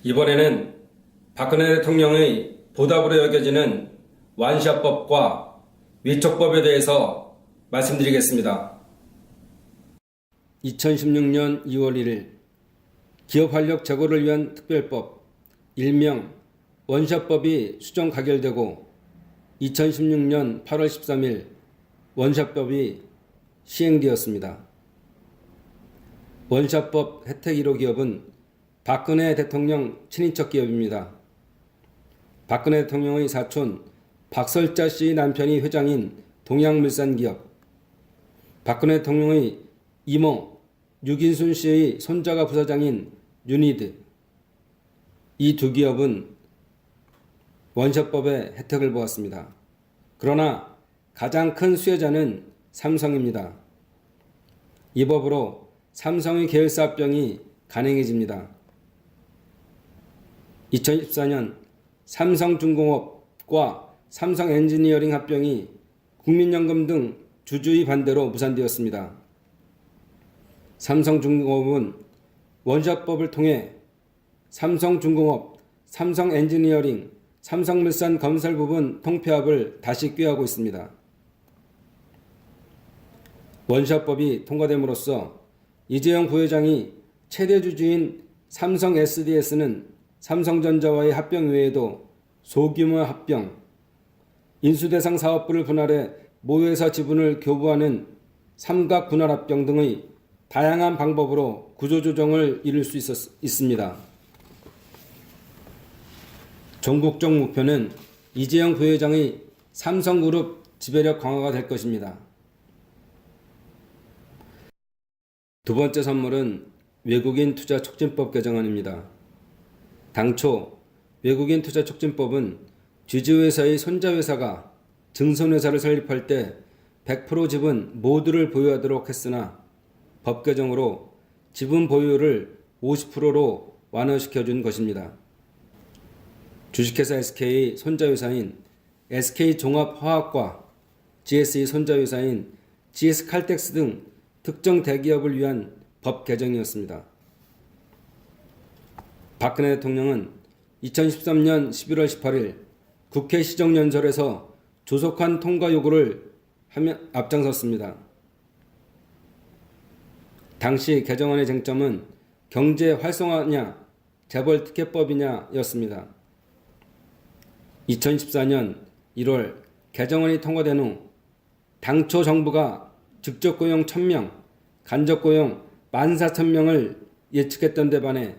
이번에는 박근혜 대통령의 보답으로 여겨지는 완샤법과 위촉법에 대해서 말씀드리겠습니다. 2016년 2월 1일 기업활력 제고를 위한 특별법, 일명 원샷법이 수정 가결되고 2016년 8월 13일 원샷법이 시행되었습니다. 원샷법 혜택 1호 기업은 박근혜 대통령 친인척 기업입니다. 박근혜 대통령의 사촌 박설자 씨의 남편이 회장인 동양물산기업, 박근혜 대통령의 이모 유긴순 씨의 손자가 부사장인 유니드, 이 두 기업은 원샷법의 혜택을 보았습니다. 그러나 가장 큰 수혜자는 삼성입니다. 이 법으로 삼성의 계열사 합병이 가능해집니다. 2014년 삼성중공업과 삼성엔지니어링 합병이 국민연금 등 주주의 반대로 무산되었습니다. 삼성중공업은 원샷법을 통해 삼성중공업, 삼성엔지니어링, 삼성물산 건설 부분 통폐합을 다시 꾀하고 있습니다. 원샷법이 통과됨으로써 이재용 부회장이 최대 주주인 삼성 SDS는 삼성전자와의 합병 외에도 소규모 합병, 인수대상 사업부를 분할해 모회사 지분을 교부하는 삼각 분할 합병 등의 다양한 방법으로 구조조정을 이룰 수 있습니다. 전국적 목표는 이재용 부회장의 삼성그룹 지배력 강화가 될 것입니다. 두 번째 선물은 외국인 투자 촉진법 개정안입니다. 당초 외국인 투자 촉진법은 지주회사의 손자회사가 증손회사를 설립할 때 100% 지분 모두를 보유하도록 했으나 법 개정으로 지분 보유를 50%로 완화시켜준 것입니다. 주식회사 SK의 손자회사인 SK종합화학과 GS의 손자회사인 GS칼텍스 등 특정 대기업을 위한 법 개정이었습니다. 박근혜 대통령은 2013년 11월 18일 국회 시정연설에서 조속한 통과 요구를 하며 앞장섰습니다. 당시 개정안의 쟁점은 경제 활성화냐, 재벌 특혜법이냐였습니다. 2014년 1월 개정안이 통과된 후 당초 정부가 직접고용 1000명, 간접고용 14,000명을 예측했던 데 반해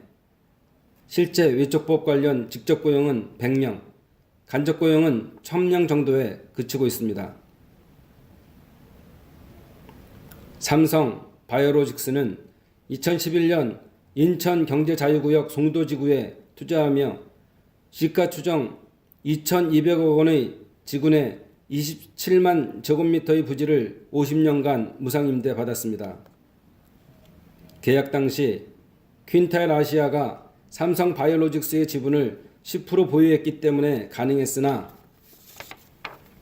실제 위촉법 관련 직접고용은 100명, 간접고용은 1000명 정도에 그치고 있습니다. 삼성 바이오로직스는 2011년 인천경제자유구역 송도지구에 투자하며 시가 추정 2,200억 원의 지구내 27만 제곱미터의 부지를 50년간 무상임대 받았습니다. 계약 당시 퀸탈 아시아가 삼성 바이오로직스의 지분을 10% 보유했기 때문에 가능했으나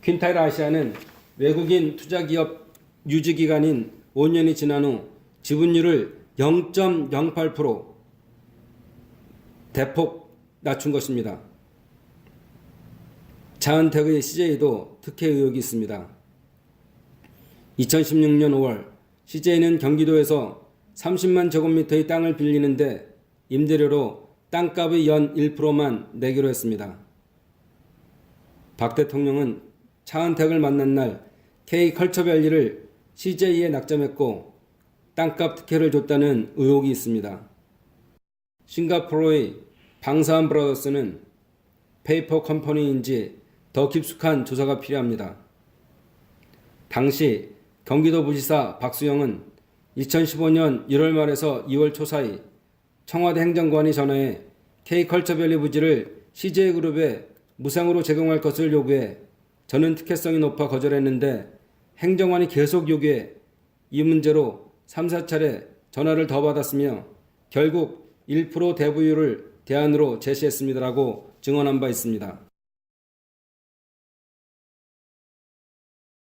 퀸탈 아시아는 외국인 투자기업 유지기간인 5년이 지난 후 지분율을 0.08% 대폭 낮춘 것입니다. 차은택의 CJ도 특혜 의혹이 있습니다. 2016년 5월 CJ는 경기도에서 30만 제곱미터의 땅을 빌리는데 임대료로 땅값의 연 1%만 내기로 했습니다. 박 대통령은 차은택을 만난 날 K컬처밸리를 CJ에 낙점했고 땅값 특혜를 줬다는 의혹이 있습니다. 싱가포르의 방사한 브라더스는 페이퍼 컴퍼니인지 더 깊숙한 조사가 필요합니다. 당시 경기도부지사 박수영은 2015년 1월 말에서 2월 초 사이 청와대 행정관이 전화해 K컬처밸리 부지를 CJ그룹에 무상으로 제공할 것을 요구해 저는 특혜성이 높아 거절했는데 행정관이 계속 요구해 이 문제로 3, 4차례 전화를 더 받았으며 결국 1% 대부율을 대안으로 제시했습니다라고 증언한 바 있습니다.